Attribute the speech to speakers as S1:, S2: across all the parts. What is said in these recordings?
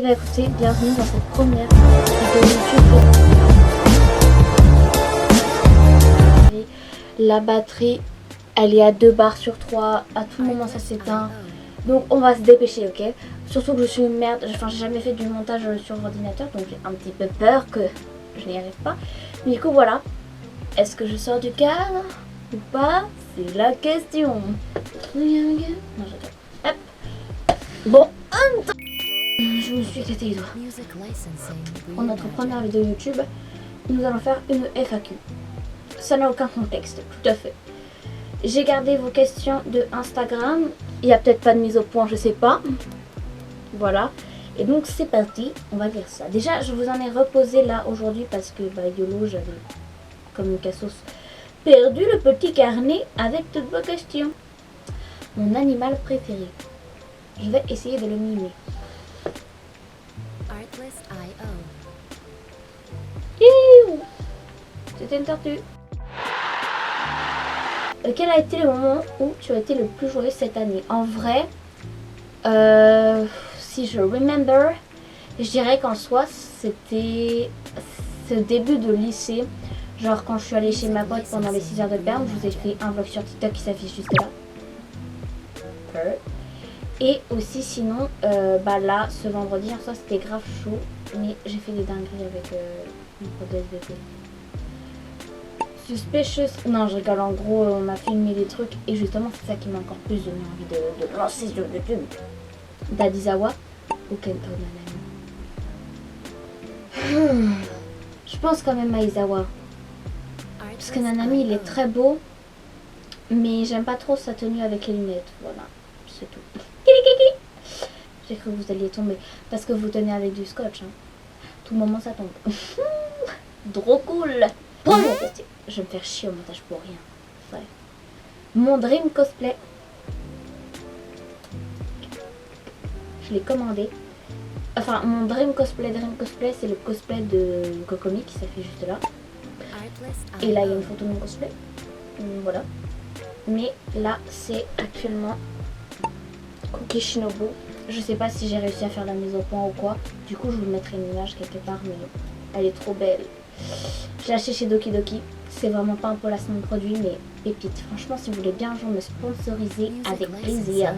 S1: Bah écoutez, bienvenue dans cette première vidéo YouTube. La batterie, elle est à 2 barres sur 3. À tout moment, ça s'éteint. Donc on va se dépêcher, ok? Surtout que je suis une merde. Enfin, j'ai jamais fait du montage sur ordinateur, donc j'ai un petit peu peur que je n'y arrive pas. Mais du coup, voilà. Est-ce que je sors du cadre ou pas? C'est la question. Non, je... Hop. Bon, je me suis éclaté les doigts. Pour notre première vidéo YouTube, nous allons faire une FAQ. Ça n'a aucun contexte, tout à fait. J'ai gardé vos questions de Instagram. Il n'y a peut-être pas de mise au point, je sais pas. Voilà. Et donc c'est parti, on va lire ça. Déjà, je vous en ai reposé là aujourd'hui parce que YOLO, j'avais comme une cassos perdu le petit carnet avec toutes vos questions. Mon animal préféré. Je vais essayer de le mimer. C'était une tortue. Quel a été le moment où tu as été le plus joyeux cette année? En vrai, si je remember, je dirais qu'en soi, c'était ce début de lycée. Genre quand je suis allée chez ma pote pendant les 6 heures de perm, je vous ai fait un vlog sur TikTok qui s'affiche juste là. Et aussi sinon, là, ce vendredi, en soi, c'était grave chaud. Mais j'ai fait des dingueries avec mon pote de SVP. Suspicious. Non, je rigole. En gros, on a filmé des trucs. Et justement, c'est ça qui m'a encore plus donné envie de lancer sur YouTube. D'Adizawa ou Kento Nanami. Je pense quand même à Aizawa. Parce que Nanami, il est très beau. Mais j'aime pas trop sa tenue avec les lunettes. Voilà, c'est tout. J'ai cru que vous alliez tomber. Parce que vous tenez avec du scotch. Hein. Tout moment, ça tombe. Trop cool. Première question. Je vais me faire chier au montage pour rien. Ouais. Mon dream cosplay. Je l'ai commandé. Enfin, mon dream cosplay, c'est le cosplay de Kokomi qui s'affiche juste là. Et là, il y a une photo de mon cosplay. Voilà. Mais là, c'est actuellement Cookie Shinobu. Je sais pas si j'ai réussi à faire la mise au point ou quoi. Du coup, je vous mettrai une image quelque part, mais elle est trop belle. J'ai acheté chez Doki Doki. C'est vraiment pas un placement de produit, mais pépite. Franchement, si vous voulez bien un jour me sponsoriser, avec plaisir.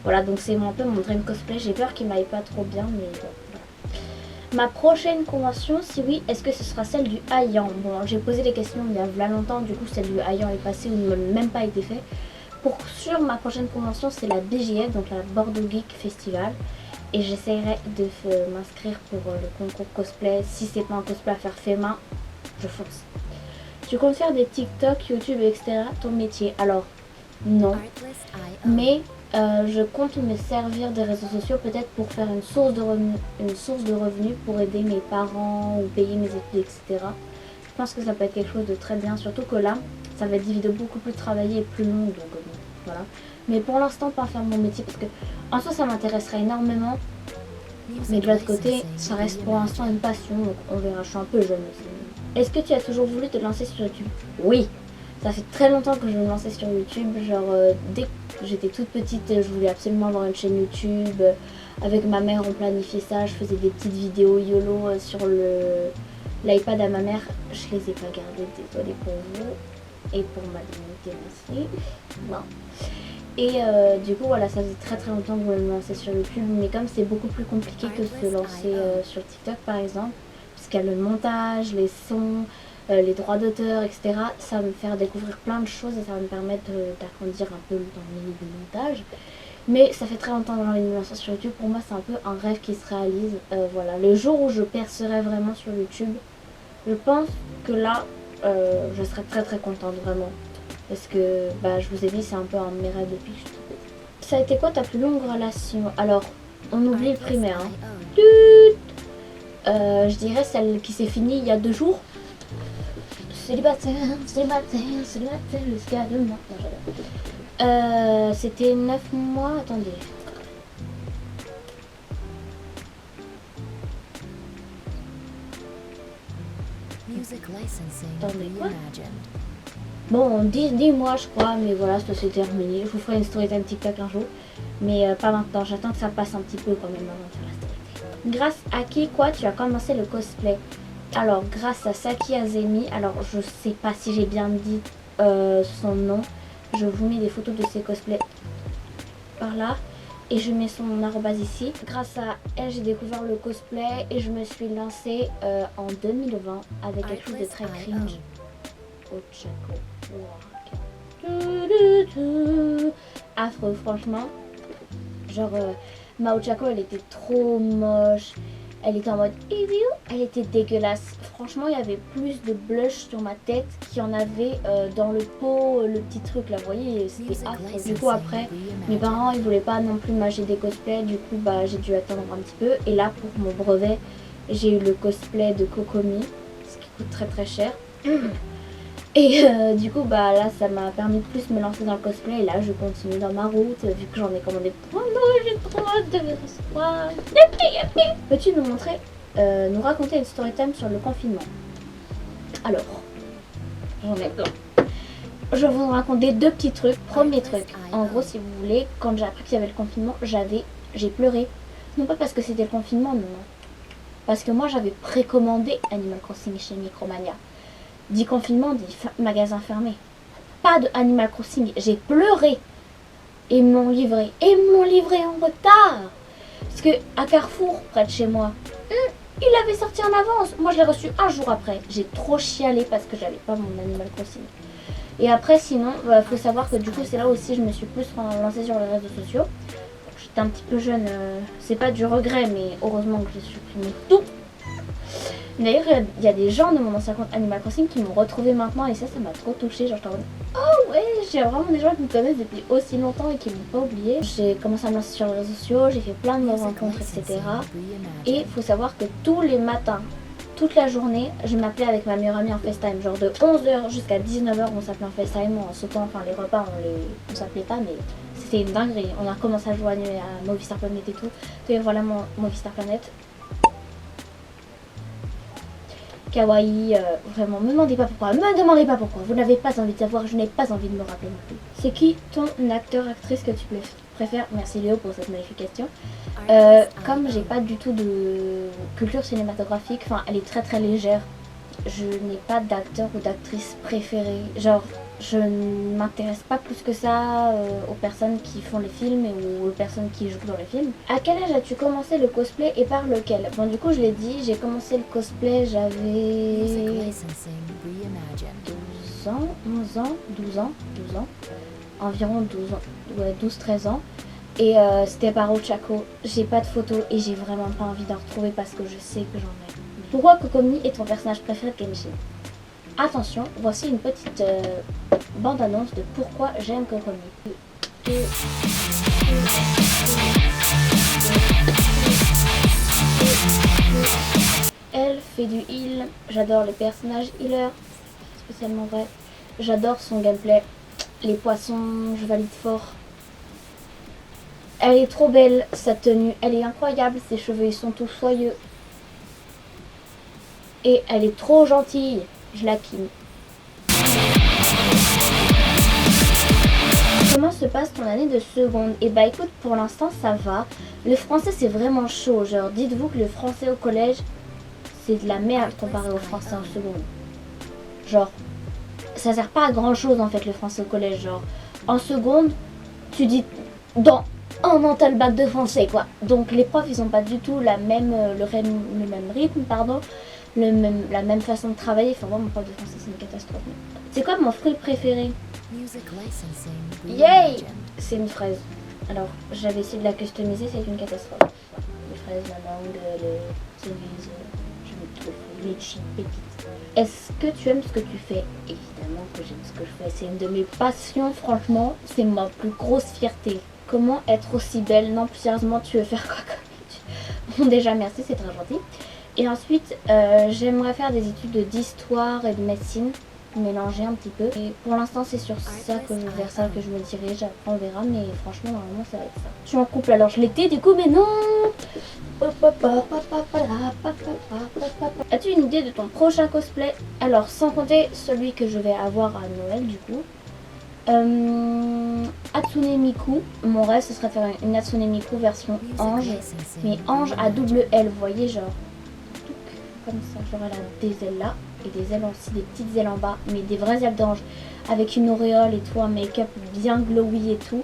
S1: Voilà, donc c'est un peu mon dream cosplay. J'ai peur qu'il m'aille pas trop bien, mais bon, voilà. Ma prochaine convention, si oui, est-ce que ce sera celle du Hayan? Bon, j'ai posé les questions il y a longtemps, du coup celle du Hayan est passée ou ne même pas été fait. Pour sûr, ma prochaine convention, c'est la BGF, donc la Bordeaux Geek Festival. Et j'essaierai de m'inscrire pour le concours cosplay. Si c'est pas un cosplay à faire fait main, je fonce. Tu comptes faire des TikTok, YouTube, etc. ton métier? Alors, non. Mais je compte me servir des réseaux sociaux peut-être pour faire une source de revenus pour aider mes parents ou payer mes études, etc. Je pense que ça peut être quelque chose de très bien. Surtout que là, ça va être des vidéos beaucoup plus travaillées et plus longues. Donc voilà. Mais pour l'instant, pas faire mon métier parce que en soi, ça m'intéresserait énormément. Mais de l'autre côté, ça reste pour l'instant une passion. Donc on verra, je suis un peu jeune aussi. Est-ce que tu as toujours voulu te lancer sur YouTube? Oui, ça fait très longtemps que je veux me lancer sur YouTube. Genre, dès que j'étais toute petite, je voulais absolument avoir une chaîne YouTube. Avec ma mère, on planifiait ça. Je faisais des petites vidéos YOLO sur l'iPad à ma mère. Je les ai pas gardées, désolée pour vous. Et pour ma dignité aussi. Bon. Et du coup, voilà, ça faisait très très longtemps que je voulais me lancer sur YouTube. Mais comme c'est beaucoup plus compliqué que se lancer sur TikTok par exemple. Parce qu'il y a le montage, les sons, les droits d'auteur, etc. Ça va me faire découvrir plein de choses et ça va me permettre d'agrandir un peu dans le milieu du montage. Mais ça fait très longtemps que j'ai envie de me lancer sur YouTube. Pour moi, c'est un peu un rêve qui se réalise. Voilà, le jour où je percerai vraiment sur YouTube, je pense que là, je serai très très contente vraiment. Parce que, je vous ai dit, c'est un peu un de mes rêves depuis que je suis toute petite. Ça a été quoi ta plus longue relation? Alors, on oublie le primaire. Hein. Je dirais celle qui s'est finie il y a 2 jours. Célibataire, jusqu'à demain. C'était 9 mois, attendez. Attendez, quoi? Bon, 10 mois je crois, mais voilà, ça s'est terminé. Je vous ferai une story time TikTok un jour. Mais pas maintenant, j'attends que ça passe un petit peu quand même avant de faire la story time. Grâce à qui, quoi, tu as commencé le cosplay? Alors, grâce à Saki Azemi. Alors, je sais pas si j'ai bien dit son nom. Je vous mets des photos de ses cosplays par là. Et je mets son arrobase ici. Grâce à elle, j'ai découvert le cosplay et je me suis lancée en 2020 avec quelque chose de très cringe. Ochako. Affreux, franchement. Genre, ma Ochako, elle était trop moche. Elle était en mode idiot. Elle était dégueulasse. Franchement, il y avait plus de blush sur ma tête qu'il y en avait dans le pot, le petit truc là. Vous voyez, c'était affreux. Du coup, après, mes parents, ils voulaient pas non plus m'acheter des cosplays. Du coup, bah, j'ai dû attendre un petit peu. Et là, pour mon brevet, j'ai eu le cosplay de Kokomi, ce qui coûte très très cher. Et du coup, bah là, ça m'a permis de plus me lancer dans le cosplay. Et là, je continue dans ma route, vu que j'en ai commandé. Oh non, j'ai trop hâte de recevoir. Peux-tu nous montrer, nous raconter une story time sur le confinement? Alors, j'en ai plein. Je vais vous raconter deux petits trucs. Premier truc, en gros, si vous voulez, quand j'ai appris qu'il y avait le confinement, j'ai pleuré. Non pas parce que c'était le confinement, non. Parce que moi, j'avais précommandé Animal Crossing chez Micromania. Dit confinement, dit magasin fermé. Pas de Animal Crossing. J'ai pleuré. Et ils m'ont livré. Et ils m'ont livré en retard. Parce que à Carrefour, près de chez moi, il avait sorti en avance. Moi, je l'ai reçu un jour après. J'ai trop chialé parce que j'avais pas mon Animal Crossing. Et après, sinon, faut savoir que du coup, c'est là aussi je me suis plus lancée sur les réseaux sociaux. J'étais un petit peu jeune. C'est pas du regret, mais heureusement que j'ai supprimé tout. D'ailleurs, il y a des gens de mon ancien compte Animal Crossing qui m'ont retrouvé maintenant et ça m'a trop touchée. Genre, j'étais en mode, oh ouais, j'ai vraiment des gens qui me connaissent depuis aussi longtemps et qui m'ont pas oublié. J'ai commencé à me lancer sur les réseaux sociaux, j'ai fait plein de rencontres, etc. Et il faut savoir que tous les matins, toute la journée, je m'appelais avec ma meilleure amie en FaceTime. Genre de 11h jusqu'à 19h, on s'appelait en FaceTime en sautant, enfin les repas, on s'appelait pas, mais c'était une dinguerie. On a commencé à jouer à Movistar Planet et tout. D'ailleurs, voilà mon Movistar Planet. Kawaii, vraiment, me demandez pas pourquoi, vous n'avez pas envie de savoir, je n'ai pas envie de me rappeler non plus. C'est qui ton acteur, actrice que tu préfères? Merci Léo pour cette magnifique question. Comme j'ai pas du tout de culture cinématographique, enfin elle est très très légère, je n'ai pas d'acteur ou d'actrice préférée. Genre, je ne m'intéresse pas plus que ça aux personnes qui font les films ou aux personnes qui jouent dans les films. À quel âge as-tu commencé le cosplay et par lequel? Bon, du coup, je l'ai dit, j'ai commencé le cosplay, j'avais 12 ans, 11 ans, 12 ans, environ 12 ans, ouais, 12-13 ans. Et c'était par Ochako. J'ai pas de photos et j'ai vraiment pas envie d'en retrouver parce que je sais que j'en ai. Pourquoi Kokomi est ton personnage préféré de Genshin? Attention, voici une petite bande-annonce de pourquoi j'aime Kokomi. Elle fait du heal, j'adore les personnages healer, spécialement vrai. J'adore son gameplay, les poissons, je valide fort. Elle est trop belle, sa tenue, elle est incroyable, ses cheveux ils sont tous soyeux. Et elle est trop gentille, je la kiffe. Comment se passe ton année de seconde? Et bah écoute, pour l'instant ça va. Le français c'est vraiment chaud, genre dites-vous que le français au collège c'est de la merde comparé au français en seconde. Genre, ça sert pas à grand chose en fait le français au collège, genre en seconde, tu dis dans un an t'as le bac de français quoi. Donc les profs ils ont pas du tout le même rythme, pardon. La même façon de travailler. Enfin, moi, mon prof de français, c'est une catastrophe. C'est quoi mon fruit préféré? Yay! C'est une fraise. Alors, j'avais essayé de la customiser, c'est une catastrophe. Les fraises, la mangue, les cerises, je mets trop de litchi, pépites. Est-ce que tu aimes ce que tu fais? Évidemment que j'aime ce que je fais. C'est une de mes passions, franchement. C'est ma plus grosse fierté. Comment être aussi belle? Non, plus sérieusement, tu veux faire quoi comme... Bon, déjà, merci, c'est très gentil. Et ensuite, j'aimerais faire des études d'histoire et de médecine, mélanger un petit peu. Et pour l'instant, c'est vers ça que je me dirige. Après, on verra, mais franchement, normalement, ça va être ça. Je suis en couple, alors je l'étais du coup, mais non. As-tu une idée de ton prochain cosplay? Alors, sans compter celui que je vais avoir à Noël, du coup. Hatsune Miku, mon rêve ce serait de faire une Hatsune Miku version ange, mais ange à double L, vous voyez, genre comme ça, genre elle a des ailes là et des ailes aussi, des petites ailes en bas, mais des vraies ailes d'ange avec une auréole et tout, un make-up bien glowy et tout.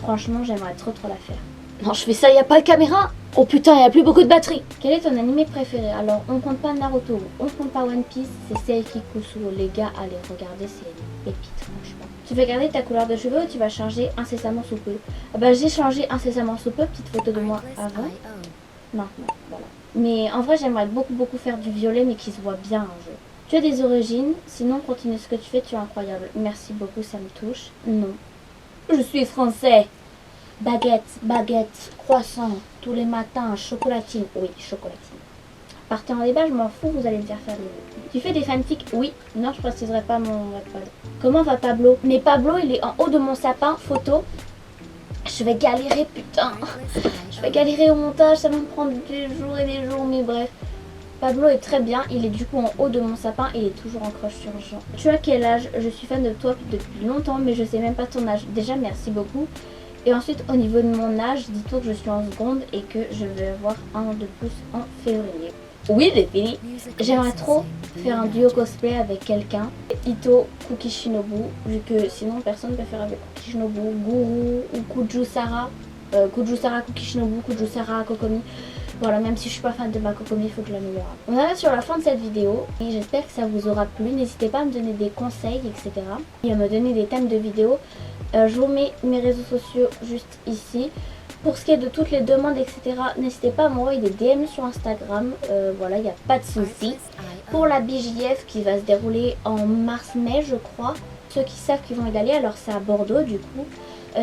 S1: Franchement, j'aimerais trop la faire. Non, je fais ça, y a pas de caméra. Oh putain, y a plus beaucoup de batterie. Quel est ton animé préféré? Alors, on compte pas Naruto, on compte pas One Piece, c'est Seiki Kusuo. Les gars, allez regarder, c'est une pépite, franchement. Tu vas garder ta couleur de cheveux ou tu vas changer incessamment sous peu? Ah bah, j'ai changé incessamment sous peu, petite photo de moi avant. Maintenant, voilà. Mais en vrai, j'aimerais beaucoup faire du violet, mais qui se voit bien un jeu. Tu as des origines, sinon continue ce que tu fais, tu es incroyable. Merci beaucoup, ça me touche. Non. Je suis français. Baguette, croissant, tous les matins, chocolatine. Oui, chocolatine. Partez en débat, je m'en fous, vous allez me faire des vues. Tu fais des fanfics? Oui. Non, je préciserai pas mon Wattpad. Comment va Pablo? Mais Pablo, il est en haut de mon sapin, photo. Je vais galérer, putain. Je vais galérer au montage, ça va me prendre des jours et des jours, mais bref. Pablo est très bien, il est du coup en haut de mon sapin et il est toujours en crush sur Jean. Tu as quel âge? Je suis fan de toi depuis longtemps, mais je sais même pas ton âge. Déjà, merci beaucoup. Et ensuite, au niveau de mon âge, dis-toi que je suis en seconde et que je vais avoir un an de plus en février. Oui, les filles, j'aimerais trop faire un duo cosplay avec quelqu'un. Ito Kukishinobu, vu que sinon personne ne peut faire avec Kukishinobu, Guru ou Kujusara. Kujusara Kukishinobu, Kujusara Kokomi. Voilà, même si je suis pas fan de ma Kokomi, il faut que je l'améliore. On arrive sur la fin de cette vidéo et j'espère que ça vous aura plu. N'hésitez pas à me donner des conseils, etc. Et à me donner des thèmes de vidéos. Je vous mets mes réseaux sociaux juste ici. Pour ce qui est de toutes les demandes, etc., n'hésitez pas à m'envoyer des DM sur Instagram. Voilà, il n'y a pas de souci. Pour la BJF qui va se dérouler en mars-mai, je crois. Ceux qui savent qu'ils vont y aller, alors c'est à Bordeaux du coup.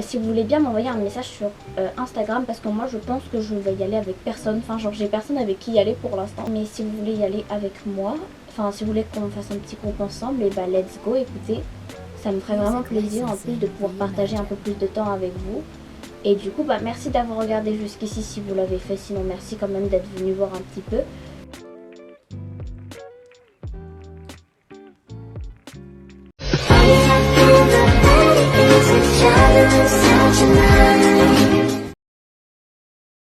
S1: Si vous voulez bien m'envoyer un message sur Instagram, parce que moi je pense que je vais y aller avec personne. Enfin, genre j'ai personne avec qui y aller pour l'instant. Mais si vous voulez y aller avec moi, enfin si vous voulez qu'on fasse un petit groupe ensemble, et bah let's go, écoutez. Ça me ferait vraiment plaisir en plus de pouvoir partager un peu plus de temps avec vous. Et du coup, bah merci d'avoir regardé jusqu'ici si vous l'avez fait. Sinon, merci quand même d'être venu voir un petit peu.
S2: Such a